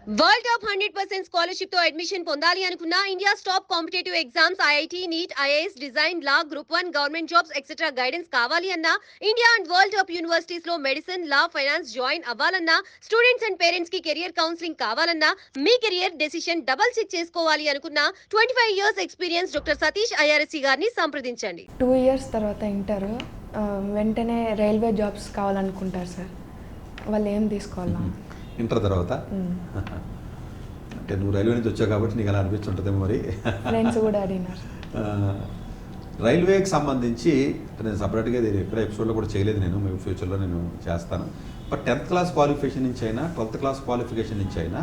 World top 100% scholarship తో admission పొందాలి అనుకున్న India's top competitive exams IIT NEET IAS design law group 1 government jobs etcetera guidance కావాలి అన్నా India and world top universities లో medicine law finance join అవ్వాలన్నా students and parents కి career counselling కావాలన్నా మీ కెరియర్ డెసిషన్ డబుల్ చెక్ చేసుకోవాలి అనుకున్న 25 years experience doctor Satish IRSC గారిని సంప్రదించండి. 2 ఇయర్స్ తర్వాత ఇంటర్ వెంటనే రైల్వే జాబ్స్ కావాలనుకుంటారు సార్, వాళ్ళు ఏం తీసుకోవాలా? ఇంటర్ తర్వాత అంటే నువ్వు రైల్వే నుంచి వచ్చావు కాబట్టి నీకు అలా అనిపిస్తుంటుందేమో. మరి ఫ్రెండ్స్ కూడా అడిగినారు. రైల్వేకి సంబంధించి నేను సపరేట్గా ఇది ఎక్కడ ఎపిసోడ్లో కూడా చేయలేదు, నేను మీ ఫ్యూచర్లో నేను చేస్తాను. బట్ 10th క్లాస్ క్వాలిఫికేషన్ నుంచి అయినా 12th క్లాస్ క్వాలిఫికేషన్ నుంచి అయినా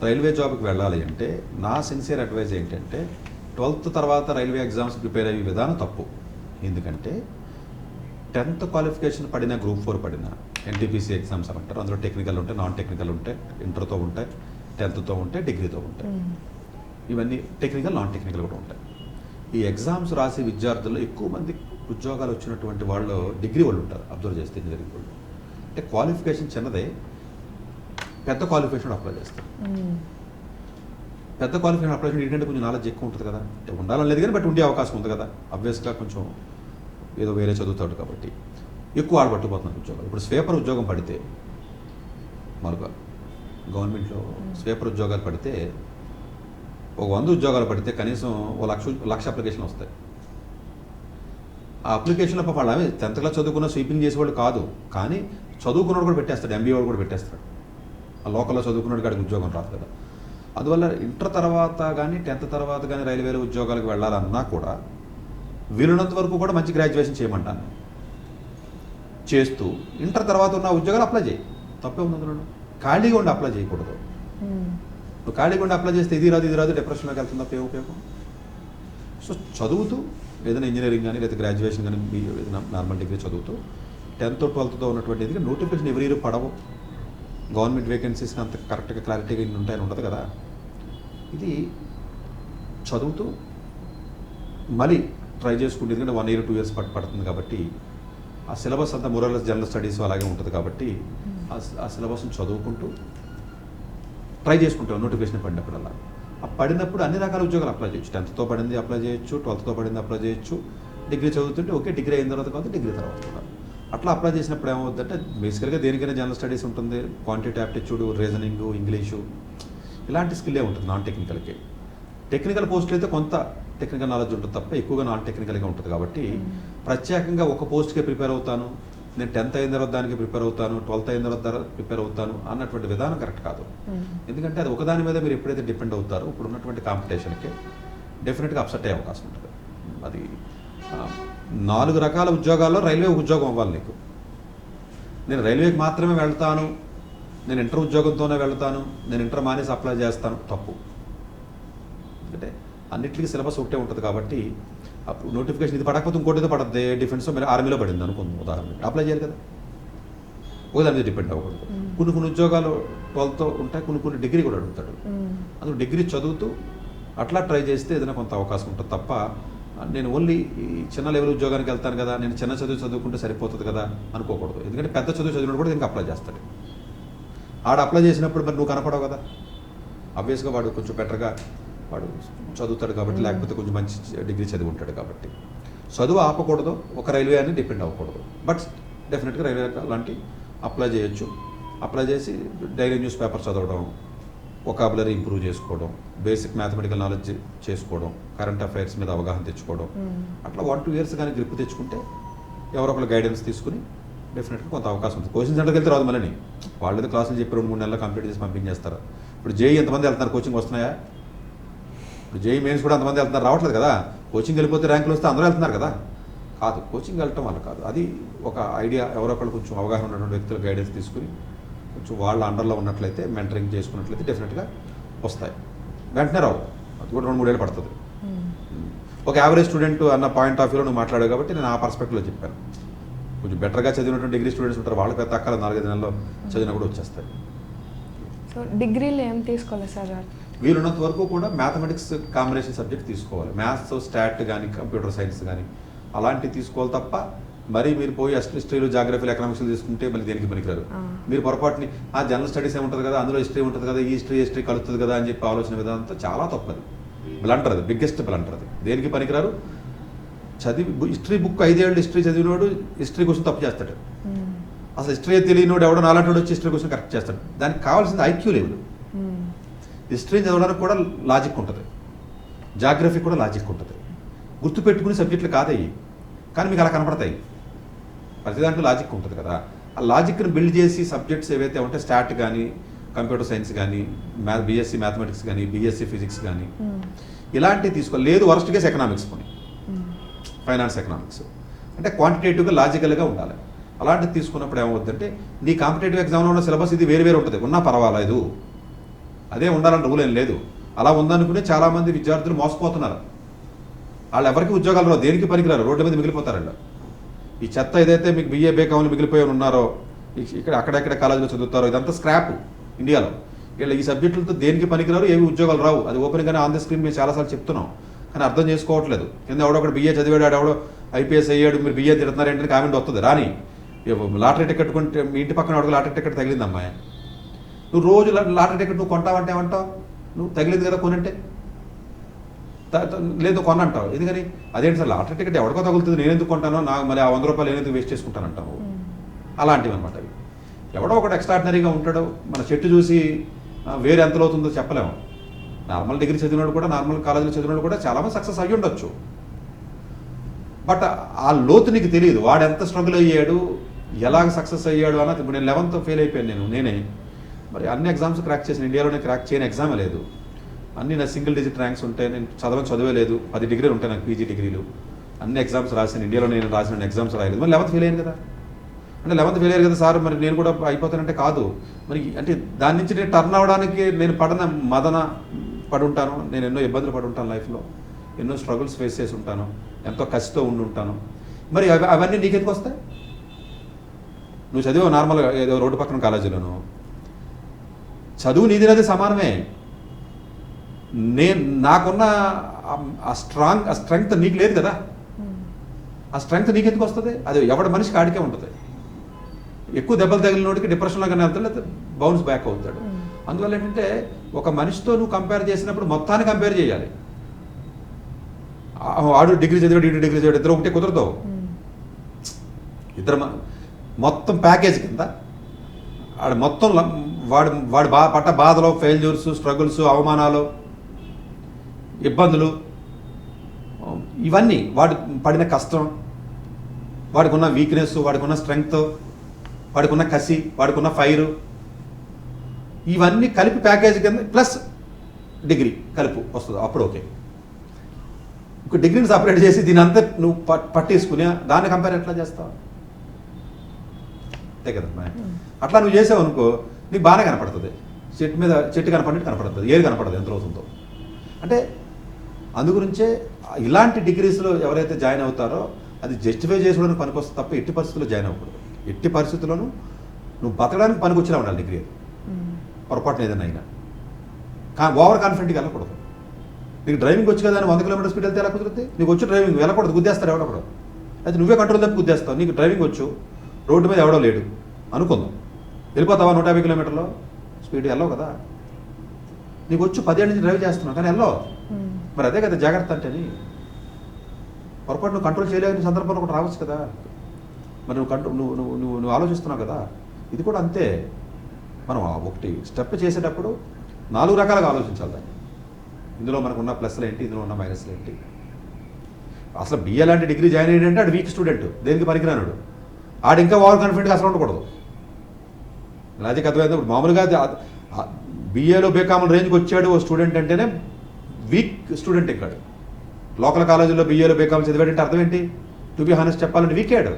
రైల్వే జాబ్కి వెళ్ళాలి అంటే నా సిన్సియర్ అడ్వైజ్ ఏంటంటే 12th తర్వాత రైల్వే ఎగ్జామ్స్ ప్రిపేర్ అయ్యే విధానం తప్పు. ఎందుకంటే 10th క్వాలిఫికేషన్ పడిన గ్రూప్ 4 పడిన ఎన్టీపీసీ ఎగ్జామ్స్ అని అంటారు. అందులో టెక్నికల్ ఉంటాయి, నాన్ టెక్నికల్ ఉంటాయి, ఇంటర్తో ఉంటాయి, 10th ఉంటాయి, డిగ్రీతో ఉంటాయి. ఇవన్నీ టెక్నికల్ నాన్ టెక్నికల్ కూడా ఉంటాయి. ఈ ఎగ్జామ్స్ రాసే విద్యార్థుల్లో ఎక్కువ మంది ఉద్యోగాలు వచ్చినటువంటి వాళ్ళు డిగ్రీ వాళ్ళు ఉంటారు. అబ్జర్వ్ చేస్తే ఇంజనీరింగ్ వాళ్ళు అంటే క్వాలిఫికేషన్ చిన్నదే, పెద్ద క్వాలిఫికేషన్ అప్లై చేస్తారు. పెద్ద క్వాలిఫికేషన్ అప్లై చేయడం ఏంటంటే కొంచెం నాలెడ్జ్ ఎక్కువ ఉంటుంది కదా, ఉండాలని లేదు కానీ బట్ ఉండే అవకాశం ఉంది కదా. అబ్వియస్గా కొంచెం ఏదో వేరే చదువుతాడు కాబట్టి ఎక్కువ ఆడబట్టుకుపోతున్నారు ఉద్యోగాలు. ఇప్పుడు స్వీపర్ ఉద్యోగం పడితే మరొక గవర్నమెంట్లో స్వీపర్ ఉద్యోగాలు పడితే ఒక 100 ఉద్యోగాలు పడితే కనీసం లక్ష అప్లికేషన్లు వస్తాయి. ఆ అప్లికేషన్లో వాళ్ళు 10th క్లాస్ చదువుకున్న స్వీపింగ్ చేసేవాళ్ళు కాదు, కానీ చదువుకున్నవాడు కూడా పెట్టేస్తాడు, ఎంబీఏ వాడు కూడా పెట్టేస్తాడు. ఆ లోకల్లో చదువుకున్నాడు కాడికి ఉద్యోగం రాదు కదా. అందువల్ల ఇంటర్ తర్వాత కానీ 10th తర్వాత కానీ రైల్వేలో ఉద్యోగాలకు వెళ్ళాలన్నా కూడా వీలున్నంత వరకు కూడా మంచి గ్రాడ్యుయేషన్ చేయమంటాను. చేస్తూ ఇంటర్ తర్వాత ఉన్న ఉద్యోగాలు అప్లై చేయి, తప్పే ఉంది అందులో. ఖాళీగా ఉండి అప్లై చేయకూడదు. నువ్వు ఖాళీగా ఉండి అప్లై చేస్తే ఇది రాదు డిప్రెషన్లోకి వెళ్తుంది, తప్పే ఉపయోగం. సో చదువుతూ ఏదైనా ఇంజనీరింగ్ కానీ లేదా గ్రాడ్యుయేషన్ కానీ ఏదైనా నార్మల్ డిగ్రీ చదువుతూ 10th 12th ఉన్నటువంటి ఇది నోటిఫికేషన్ ఎవరి ఇయర్ పడవు. గవర్నమెంట్ వేకెన్సీస్ అంత కరెక్ట్గా క్లారిటీగా ఇన్ని ఉంటాయని ఉండదు కదా. ఇది చదువుతూ మళ్ళీ ట్రై చేసుకుంటే, ఎందుకంటే 1 year 2 years పడుతుంది కాబట్టి ఆ సిలబస్ అంతా మోరల్లెస్ జనరల్ స్టడీస్ అలాగే ఉంటుంది కాబట్టి ఆ సిలబస్ని చదువుకుంటూ ట్రై చేసుకుంటాం. నోటిఫికేషన్ పడినప్పుడల్లా ఆ పడినప్పుడు అన్ని రకాల ఉద్యోగాలు అప్లై చేయొచ్చు. 10th పడింది అప్లై చేయొచ్చు, 12th పడింది అప్లై చేయొచ్చు, డిగ్రీ చదువుతుంటే ఓకే, డిగ్రీ అయిన తర్వాత కాదు డిగ్రీ తర్వాత కూడా అట్లా అప్లై చేసినప్పుడు ఏమవుతుందంటే బేసికల్గా దేనికైనా జనరల్ స్టడీస్ ఉంటుంది, క్వాంటిటీ యాప్టిట్యూడ్, రీజనింగ్, ఇంగ్లీషు ఇలాంటి స్కిల్లే ఉంటుంది నాన్ టెక్నికల్కి. టెక్నికల్ పోస్టులు అయితే కొంత టెక్నికల్ నాలెడ్జ్ ఉంటుంది తప్ప ఎక్కువగా నాన్ టెక్నికల్గా ఉంటుంది కాబట్టి ప్రత్యేకంగా ఒక పోస్ట్కే ప్రిపేర్ అవుతాను, నేను 10th అయిన తర్వాత దానికి ప్రిపేర్ అవుతాను, 12th అయిన తర్వాత ప్రిపేర్ అవుతాను అన్నటువంటి విధానం కరెక్ట్ కాదు. ఎందుకంటే అది ఒకదాని మీద మీరు ఎప్పుడైతే డిపెండ్ అవుతారో ఇప్పుడు ఉన్నటువంటి కాంపిటీషన్కి డెఫినెట్గా అప్సెట్ అయ్యే అవకాశం ఉంటుంది. అది 4 రకాల ఉద్యోగాల్లో రైల్వే ఉద్యోగం అవ్వాలి నీకు. నేను రైల్వేకి మాత్రమే వెళ్తాను, నేను ఇంటర్ ఉద్యోగంతోనే వెళ్తాను, నేను ఇంటర్ మానేసి అప్లై చేస్తాను, తప్పు. అంటే అన్నింటికి సిలబస్ ఒకటే ఉంటుంది కాబట్టి అప్పుడు నోటిఫికేషన్ ఇది పడకపోతే ఇంకోటితో పడుతుంది. డిఫెన్స్లో మీరు ఆర్మీలో పడింది అనుకుంది ఉదాహరణకి, అప్లై చేయాలి కదా, ఒక దాని మీద డిపెండ్ అవ్వకూడదు. కొన్ని ఉద్యోగాలు 12th ఉంటాయి, కొన్ని డిగ్రీ కూడా అడుగుతాడు. అందులో డిగ్రీ చదువుతూ అట్లా ట్రై చేస్తే ఏదైనా కొంత అవకాశం ఉంటుంది తప్ప నేను ఓన్లీ ఈ చిన్న లెవెల్ ఉద్యోగానికి వెళ్తాను కదా, నేను చిన్న చదువుకుంటే సరిపోతుంది కదా అనుకోకూడదు. ఎందుకంటే పెద్ద చదివినప్పుడు కూడా దీనికి అప్లై చేస్తాడు. ఆడ అప్లై చేసినప్పుడు మరి నువ్వు కనపడవు కదా, ఆబ్వియస్గా వాడు కొంచెం బెటర్గా వాడు చదువుతాడు కాబట్టి, లేకపోతే కొంచెం మంచి డిగ్రీ చదివి ఉంటాడు కాబట్టి చదువు ఆపకూడదు, ఒక రైల్వే అని డిపెండ్ అవ్వకూడదు. బట్ డెఫినెట్గా రైల్వే లాంటి అప్లై చేయొచ్చు. అప్లై చేసి డైలీ న్యూస్ పేపర్ చదవడం, వొకాబులరీ ఇంప్రూవ్ చేసుకోవడం, బేసిక్ మ్యాథమెటికల్ నాలెడ్జ్ చేసుకోవడం, కరెంట్ అఫైర్స్ మీద అవగాహన తెచ్చుకోవడం, అట్లా 1-2 years కానీ గ్రిప్ తెచ్చుకుంటే ఎవరో ఒకరు గైడెన్స్ తీసుకుని డెఫినెట్గా కొంత అవకాశం ఉంటుంది. కోచింగ్ సెంటర్కి వెళ్తే రాదు మళ్ళీ, వాళ్ళు ఏదో క్లాసులు చెప్పి 2-3 నెలలు కంప్లీట్ చేసి పంపించేస్తారు. ఇప్పుడు జేఈ ఎంతమంది వెళ్తున్నారు, కోచింగ్ వస్తున్నాయా? ఇప్పుడు జేఈ మెయిన్స్ కూడా అంతమంది వెళ్తున్నారు, రావట్లేదు కదా. కోచింగ్ వెళ్ళిపోతే ర్యాంకులు వస్తే అందరూ వెళ్తున్నారు కదా, కాదు, కోచింగ్ వెళ్ళటం వల్ల కాదు. అది ఒక ఐడియా, ఎవరో ఒకళ్ళు కొంచెం అవగాహన ఉన్నటువంటి వ్యక్తులు గైడెన్స్ తీసుకుని కొంచెం వాళ్ళ అండర్లో ఉన్నట్లయితే, మెంటరింగ్ చేసుకున్నట్లయితే డెఫినెట్గా వస్తాయి. వెంటనే రావు, అది కూడా 2-3 ఏళ్ళు పడుతుంది. ఒక యావరేజ్ స్టూడెంట్ అన్న పాయింట్ ఆఫ్ వ్యూలో నువ్వు మాట్లాడావు కాబట్టి నేను ఆ పర్స్పెక్టివ్లో చెప్పాను. కొంచెం బెటర్గా చదివినటువంటి డిగ్రీ స్టూడెంట్స్ ఉంటారు, వాళ్ళకి పెద్ద అక్కల 4-5 నెలల్లో చదివినా కూడా వచ్చేస్తాయి. సో డిగ్రీలో ఏం తీసుకోవాలి సార్? వీలున్నంత వరకు కూడా మ్యాథమెటిక్స్ కాంబినేషన్ సబ్జెక్ట్ తీసుకోవాలి. మ్యాథ్స్, స్టాట్ కానీ, కంప్యూటర్ సైన్స్ కానీ అలాంటివి తీసుకోవాలి తప్ప మరి మీరు పోయి హిస్టరీలు జాగ్రఫీలు ఎకనామిక్స్లు తీసుకుంటే మళ్ళీ దేనికి పనికిరారు. మీరు పొరపాటుని ఆ జనరల్ స్టడీస్ ఏముంటుంది కదా, అందులో హిస్టరీ ఉంటుంది కదా, ఈ హిస్టరీ కలుస్తుంది కదా అని చెప్పి ఆలోచన విధానంతో చాలా తప్పది. బ్లంటర్ అది, బిగ్గెస్ట్ బ్లంటర్ అది. దేనికి పనికిరారు. చదివి హిస్టరీ బుక్ 5 ఏళ్ళు హిస్టరీ చదివినోడు హిస్టరీ క్వశ్చన్ తప్పు చేస్తాడు. అసలు హిస్టరీ తెలియనోడు ఎవడో నాలంటి వచ్చి హిస్టరీ క్వశ్చన్ కరెక్ట్ చేస్తాడు. దానికి కావాల్సింది ఐక్యూ లెవెల్. హిస్టరీ చదవడానికి కూడా లాజిక్ ఉంటుంది, జాగ్రఫీ కూడా లాజిక్ ఉంటుంది. గుర్తుపెట్టుకునే సబ్జెక్టులు కాదయ్యి, కానీ మీకు అలా కనపడతాయి. ప్రతి దాంట్లో లాజిక్ ఉంటుంది కదా. ఆ లాజిక్ని బిల్డ్ చేసి సబ్జెక్ట్స్ ఏవైతే ఉంటాయి, స్టాట్ కానీ, కంప్యూటర్ సైన్స్ కానీ, బీఎస్సీ మ్యాథమెటిక్స్ కానీ, బీఎస్సీ ఫిజిక్స్ కానీ, ఇలాంటివి తీసుకోవాలి. లేదు వరస్ట్ కేసు ఎకనామిక్స్ కొని, ఫైనాన్స్ ఎకనామిక్స్ అంటే క్వాంటిటేటివ్గా లాజికల్గా ఉండాలి. అలాంటివి తీసుకున్నప్పుడు ఏమవుతుందంటే నీ కాంపిటేటివ్ ఎగ్జామ్లో ఉన్న సిలబస్ ఇది వేరు వేరు ఉంటుంది, ఉన్నా పర్వాలేదు, అదే ఉండాలని రూల్ ఏం లేదు. అలా ఉందనుకునే చాలామంది విద్యార్థులు మోసపోతున్నారు. వాళ్ళు ఎవరికి ఉద్యోగాలు రావు, దేనికి పనికిరారు, రోడ్డు మీద మిగిలిపోతారు. వాళ్ళు ఈ చెత్త ఏదైతే మీకు BA BComలు మిగిలిపోయి ఉన్నారో, ఇక్కడ అక్కడెక్కడ కాలేజీలో చదువుతారో, ఇదంతా స్క్రాప్ ఇండియాలో. వీళ్ళు ఈ సబ్జెక్టులతో దేనికి పనికిరారు, ఏవి ఉద్యోగాలు రావు. అది ఓపెన్గానే ఆన్ ది స్క్రీన్ మేము చాలాసార్లు చెప్తున్నాం, కానీ అర్థం చేసుకోవట్లేదు. కింద ఎవడో ఒకటి BA చదివాడు, ఎవడో IPS అయ్యాడు, మీరు BA తిడుతున్నారు ఏంటంటే కామెంట్ వస్తుంది. రాని లాటరీ టికెట్ కొంటే మీ ఇంటి పక్కన అడుగు లాటరీ టికెట్ తగిలింది అమ్మాయి, నువ్వు రోజు లాటరీ టికెట్ నువ్వు కొంటావంటే ఏమంటావు, నువ్వు తగిలింది కదా కొనంటే, లేదు కొనంటావు. ఎందుకని అదేంటి సార్ లాటరీ టికెట్ ఎవరికో తగులుతుంది, నేను ఎందుకు కొంటానో, నాకు మరి ఆ 100 రూపాయలు నేను ఎందుకు వేస్ట్ చేసుకుంటానంటావు. అలాంటివి అనమాట అవి. ఎవడో ఒకటి ఎక్స్ట్రాడినరీగా ఉంటాడు, మన చెట్టు చూసి వేరే ఎంత అవుతుందో చెప్పలేము. నార్మల్ డిగ్రీ చదివినోడు కూడా, నార్మల్ కాలేజీలో చదివినోడు కూడా చాలామంది సక్సెస్ అయ్యి ఉండొచ్చు. బట్ ఆ లోతు నీకు తెలియదు, వాడు ఎంత స్ట్రగుల్ అయ్యాడు, ఎలాగ సక్సెస్ అయ్యాడు అన్నది. ఇప్పుడు నేను 11th ఫెయిల్ అయిపోయాను నేనే. మరి అన్ని ఎగ్జామ్స్ క్రాక్ చేసిన, ఇండియాలోనే క్రాక్ చేయని ఎగ్జామే లేదు. అన్ని నా సింగిల్ డిజిట్ ర్యాంక్స్ ఉంటాయి. నేను చదివే లేదు, 10 డిగ్రీలు ఉంటాయి నాకు, PG డిగ్రీలు. అన్ని ఎగ్జామ్స్ రాసిన, ఇండియాలో నేను రాసిన ఎగ్జామ్స్ రాయలేదు. మరి 11th ఫెయిల్ అయ్యాను కదా. అంటే 11th ఫెయిల్ అయ్యారు కదా సార్, మరి నేను కూడా అయిపోతానంటే కాదు. మరి అంటే దాని నుంచి నేను టర్న్ అవ్వడానికి నేను మదన పడి ఉంటాను, నేను ఎన్నో ఇబ్బందులు పడి ఉంటాను లైఫ్లో, ఎన్నో స్ట్రగుల్స్ ఫేస్ చేసి ఉంటాను, ఎంతో కసితో ఉండి ఉంటాను. మరి అవన్నీ నీకెందుకు వస్తాయి? నువ్వు చదివావు నార్మల్గా ఏదో రోడ్డు పక్కన కాలేజీలోను, చదువు నీది సమానమే. నాకున్న ఆ స్ట్రెంగ్త్ నీకు లేదు కదా. ఆ స్ట్రెంగ్త్ నీకెందుకు వస్తుంది? అది ఎవరి మనిషికి ఆడికే ఉంటుంది. ఎక్కువ దెబ్బలు తగిలినోడికి డిప్రెషన్లో కానీ వెళ్తాడు, బౌన్స్ బ్యాక్ అవుతాడు. అందువల్ల ఏంటంటే ఒక మనిషితో నువ్వు కంపేర్ చేసినప్పుడు మొత్తాన్ని కంపేర్ చేయాలి. ఆడు డిగ్రీ చదివాడు, ఇటు డిగ్రీ చదివాడు, ఇద్దరు ఒకటే కుదరదు. ఇద్దరు మొత్తం ప్యాకేజ్ కింద ఆడు మొత్తం వాడు పట్ట బాధలు, ఫెయిల్యూర్స్, స్ట్రగుల్స్, అవమానాలు, ఇబ్బందులు, ఇవన్నీ వాడు పడిన కష్టం, వాడికి ఉన్న వీక్నెస్, వాడికి ఉన్న స్ట్రెంగ్త్, వాడికి ఉన్న కసి, వాడికి ఉన్న ఫైరు, ఇవన్నీ కలిపి ప్యాకేజ్ కింద ప్లస్ డిగ్రీ కలిపి వస్తుంది. అప్పుడు ఓకే. ఇంకో డిగ్రీని సపరేట్ చేసి దీని అంతా నువ్వు పట్టేసుకుని దాన్ని కంపేర్ ఎట్లా చేస్తావు? అంతే కదమ్మా. అట్లా నువ్వు చేసావు అనుకో, నీకు బాగానే కనపడుతుంది. చెట్టు కనపడినట్టు కనపడుతుంది, ఏది కనపడదు ఎంత అవుతుందో. అంటే అందుగురించే ఇలాంటి డిగ్రీస్లో ఎవరైతే జాయిన్ అవుతారో అది జస్టిఫై చేసుకోవడానికి పనికొస్తుంది తప్ప ఎట్టి పరిస్థితుల్లో జాయిన్ అవ్వకూడదు. ఎట్టి పరిస్థితుల్లోనూ నువ్వు బతకడానికి పనికొచ్చినా ఉండాలి డిగ్రీ. పొరపాటున ఏదైనా అయినా ఓవర్ కాన్ఫిడెంట్గా వెళ్ళకూడదు. నీకు డ్రైవింగ్ వచ్చి కదా 100 కిలోమీటర్ స్పీడ్ వెళ్తే ఎలా కుదురుతుంది? నీకు వచ్చి డ్రైవింగ్ వెళ్ళకూడదు, గుద్దేస్తారు ఎవడప్పుడు. అయితే నువ్వే కంట్రోల్ తప్పి గుద్దేస్తావు. నీకు డ్రైవింగ్ వచ్చు, రోడ్డు మీద ఎవడో లేడు అనుకుందాం, వెళ్ళిపోతావా 150 కిలోమీటర్లో స్పీడ్? వెళ్ళవు కదా. నీకు వచ్చి 10 ఏళ్ళ నుంచి డ్రైవ్ చేస్తున్నావు కానీ వెళ్ళవు. మరి అదే కదా జాగ్రత్త అంటేని. పొరపాటు నువ్వు కంట్రోల్ చేయలేని సందర్భంలో కూడా రావచ్చు కదా. మరి నువ్వు ఆలోచిస్తున్నావు కదా. ఇది కూడా అంతే. మనం ఒకటి స్టెప్ చేసేటప్పుడు 4 రకాలుగా ఆలోచించాలి దాన్ని. ఇందులో మనకు ఉన్న ప్లస్లు ఏంటి, ఇందులో ఉన్న మైనస్లు ఏంటి. అసలు BA లాంటి డిగ్రీ జాయిన్ అయ్యాడంటే ఆడు వీక్ స్టూడెంట్, దేనికి పనికిరానుడు. ఆడు ఇంకా ఓవర్ కాన్ఫిడెంట్గా అసలు ఉండకూడదు. లాజిక్ అర్థమైంది. ఇప్పుడు మామూలుగా BAలో BCom రేంజ్కి వచ్చాడు ఓ స్టూడెంట్ అంటేనే వీక్ స్టూడెంట్ ఎక్కాడు. లోకల్ కాలేజీలో BAలో BCom చదివాడంటే అర్థం ఏంటి? టు బి హానెస్ట్ చెప్పాలంటే వీకాడు.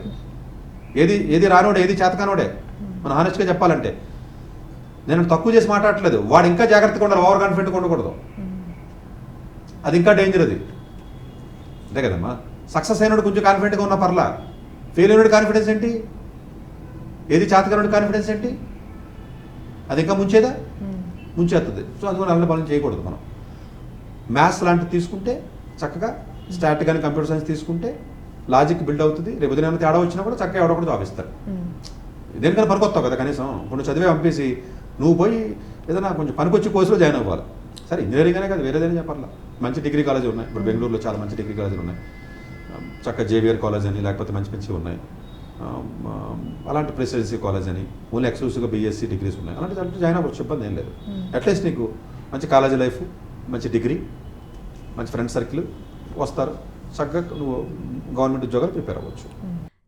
ఏది రానోడే, ఏది చేతకానోడే. మనం హానెస్ట్గా చెప్పాలంటే నేను తక్కువ చేసి మాట్లాడట్లేదు. వాడు ఇంకా జాగ్రత్తగా ఉండాలి, ఓవర్ కాన్ఫిడెంట్గా ఉండకూడదు. అది ఇంకా డేంజర్. అది అంతే కదమ్మా. సక్సెస్ అయినోడు కొంచెం కాన్ఫిడెంట్గా ఉన్న పర్లా, ఫెయిల్ అయినోడు కాన్ఫిడెన్స్ ఏంటి? ఏది చేతకానోడు కాన్ఫిడెన్స్ ఏంటి? అది ఇంకా ముంచేదా? ముంచేస్తుంది. సో అందుకని అలాంటి పనులు చేయకూడదు. మనం మ్యాథ్స్ లాంటివి తీసుకుంటే చక్కగా, స్టాట్ కానీ కంప్యూటర్ సైన్స్ తీసుకుంటే లాజిక్ బిల్డ్ అవుతుంది. రేపు ఉదయం ఏమైనా తేడా వచ్చినా కూడా చక్కగా ఎవడో కూడా జాబ్ ఇస్తారు. దేనికైనా పనికొస్తావు కదా కనీసం. ఇప్పుడు నువ్వు చదివే పంపేసి నువ్వు పోయి ఏదైనా కొంచెం పనికొచ్చి కోర్సులో జాయిన్ అవ్వాలి. సరే ఇంజనీరింగ్ అనే కదా వేరేదైనా చెప్పాలా. మంచి డిగ్రీ కాలేజీలు ఉన్నాయి. ఇప్పుడు బెంగళూరులో చాలా మంచి డిగ్రీ కాలేజీలు ఉన్నాయి. చక్కగా జేవిఆర్ కాలేజ్ అని లేకపోతే మంచి మంచివి ఉన్నాయి. అలాంటి ప్రెసిడెన్సీ కాలేజ్ అని ఓన్లీ ఎక్స్క్లూసివ్గా బీఎస్సీ డిగ్రీస్ ఉన్నాయి. అలాంటి జాయిన్ అవ్వచ్చు, ఇబ్బంది ఏం లేదు. అట్లీస్ట్ నీకు మంచి కాలేజీ లైఫ్, మంచి డిగ్రీ, మంచి ఫ్రెండ్ సర్కిల్ వస్తారు. చక్కగా నువ్వు గవర్నమెంట్ ఉద్యోగాలు ప్రిపేర్ అవ్వచ్చు.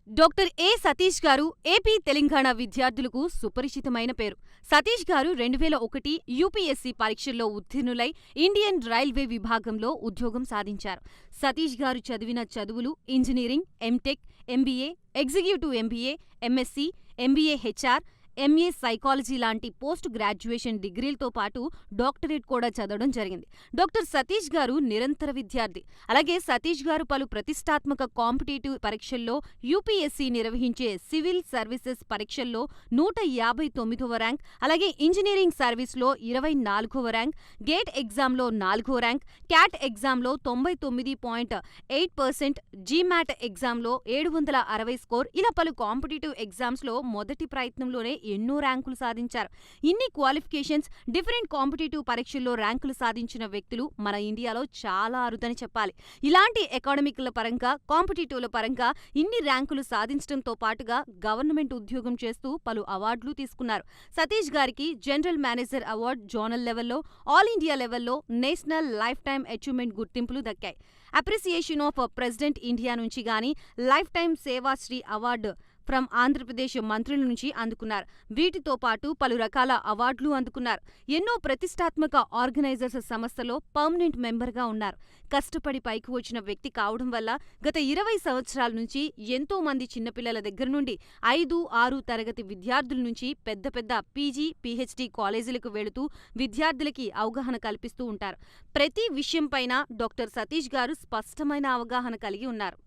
డాక్టర్ ఏ సతీష్ గారు ఏపీ తెలంగాణ విద్యార్థులకు సుపరిచితమైన పేరు. సతీష్ గారు 2001 యూపీఎస్సీ పరీక్షల్లో ఉత్తీర్ణులై ఇండియన్ రైల్వే విభాగంలో ఉద్యోగం సాధించారు. సతీష్ గారు చదివిన చదువులు engineering, MTech, MBA, executive MBA, MSc, MBA HR, MA psychology లాంటి పోస్ట్ గ్రాడ్యుయేషన్ డిగ్రీలతో పాటు డాక్టరేట్ కూడా చదవడం జరిగింది. డాక్టర్ సతీష్ గారు నిరంతర విద్యార్థి. అలాగే సతీష్ గారు పలు ప్రతిష్టాత్మక కాంపిటేటివ్ పరీక్షల్లో యూపీఎస్సీ నిర్వహించే సివిల్ సర్వీసెస్ పరీక్షల్లో 159వ ర్యాంక్, అలాగే ఇంజనీరింగ్ సర్వీస్లో 24వ ర్యాంక్, గేట్ ఎగ్జామ్లో 4వ ర్యాంక్, క్యాట్ ఎగ్జామ్లో 99.8%, జీమాట్ ఎగ్జామ్లో 760 స్కోర్, ఇలా పలు కాంపిటేటివ్ ఎగ్జామ్స్లో మొదటి ప్రయత్నంలోనే ఎన్నో ర్యాంకులు సాధించారు. ఇన్ని క్వాలిఫికేషన్స్, డిఫరెంట్ కాంపిటేటివ్ పరీక్షల్లో ర్యాంకులు సాధించిన వ్యక్తులు మన ఇండియాలో చాలా అరుదని చెప్పాలి. ఇలాంటి అకాడమిక్ల పరంగా, కాంపిటేటివ్ల పరంగా ఇన్ని ర్యాంకులు సాధించడంతో పాటుగా గవర్నమెంట్ ఉద్యోగం చేస్తూ పలు అవార్డులు తీసుకున్నారు. సతీష్ గారికి జనరల్ మేనేజర్ అవార్డు జోనల్ లెవెల్లో, ఆల్ ఇండియా లెవెల్లో నేషనల్ లైఫ్ టైమ్ అచీవ్మెంట్ గుర్తింపులు దక్కాయి. అప్రిసియేషన్ ఆఫ్ ప్రెసిడెంట్ ఇండియా నుంచి గానీ lifetime Sevashri award from Andhra Pradesh మంత్రుల నుంచి అందుకున్నారు. వీటితో పాటు పలు రకాల అవార్డులు అందుకున్నారు. ఎన్నో ప్రతిష్టాత్మక ఆర్గనైజర్స్ సంస్థలో పర్మనెంట్ మెంబర్గా ఉన్నారు. కష్టపడి పైకి వచ్చిన వ్యక్తి కావడం వల్ల గత 20 సంవత్సరాల నుంచి ఎంతో మంది చిన్నపిల్లల దగ్గర నుండి 5, 6 తరగతి విద్యార్థుల నుంచి పెద్ద పెద్ద పీజీ, పీహెచ్డీ కాలేజీలకు వెళుతూ విద్యార్థులకి అవగాహన కల్పిస్తూ ఉంటారు. ప్రతి విషయంపైన డాక్టర్ సతీష్ గారు స్పష్టమైన అవగాహన కలిగి ఉన్నారు.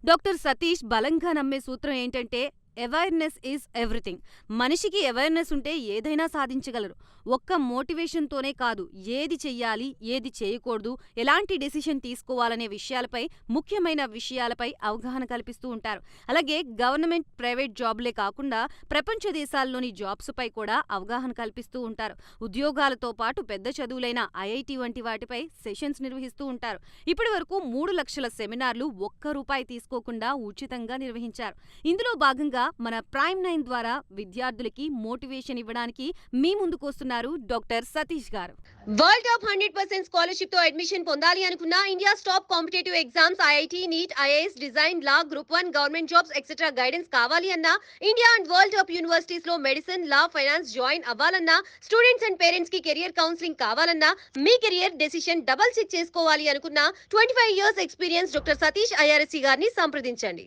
డాక్టర్ సతీష్ బలంగా నమ్మే సూత్రం ఏంటంటే అవేర్నెస్ ఈజ్ ఎవ్రీథింగ్. మనిషికి అవేర్నెస్ ఉంటే ఏదైనా సాధించగలరు. ఒక్క మోటివేషన్తోనే కాదు, ఏది చెయ్యాలి, ఏది చేయకూడదు, ఎలాంటి డెసిషన్ తీసుకోవాలనే విషయాలపై, ముఖ్యమైన విషయాలపై అవగాహన కల్పిస్తూ ఉంటారు. అలాగే గవర్నమెంట్, ప్రైవేట్ జాబ్లే కాకుండా ప్రపంచ దేశాల్లోని జాబ్స్పై కూడా అవగాహన కల్పిస్తూ ఉంటారు. ఉద్యోగాలతో పాటు పెద్ద చదువులైన ఐఐటి వంటి వాటిపై సెషన్స్ నిర్వహిస్తూ ఉంటారు. ఇప్పటి వరకు 3 లక్షల సెమినార్లు ఒక్క రూపాయి తీసుకోకుండా ఉచితంగా నిర్వహించారు. ఇందులో భాగంగా మన ప్రైమ్ 9 ద్వారా విద్యార్థులకి మోటివేషన్ ఇవ్వడానికి మీ ముందుకొస్తున్నారు డాక్టర్ సతీష్ గారు. వరల్డ్ టాప్ 100% స్కాలర్షిప్ తో అడ్మిషన్ పొందాలి అనుకున్నా India top competitive exams IIT, NEET, IAS, design, law, group 1 government jobs etcetera guidance కావాలి అన్నా, India and world top universities లో మెడిసిన్, లా, ఫైనాన్స్ జాయిన్ అవ్వాలన్నా, స్టూడెంట్స్ అండ్ పేరెంట్స్ కి career counselling కావాలన్నా, మీ కెరియర్ డెసిషన్ డబుల్ చెక్ చేసుకోవాలి అనుకున్నా 25 years experience doctor Satish IRSC గారిని సంప్రదించండి.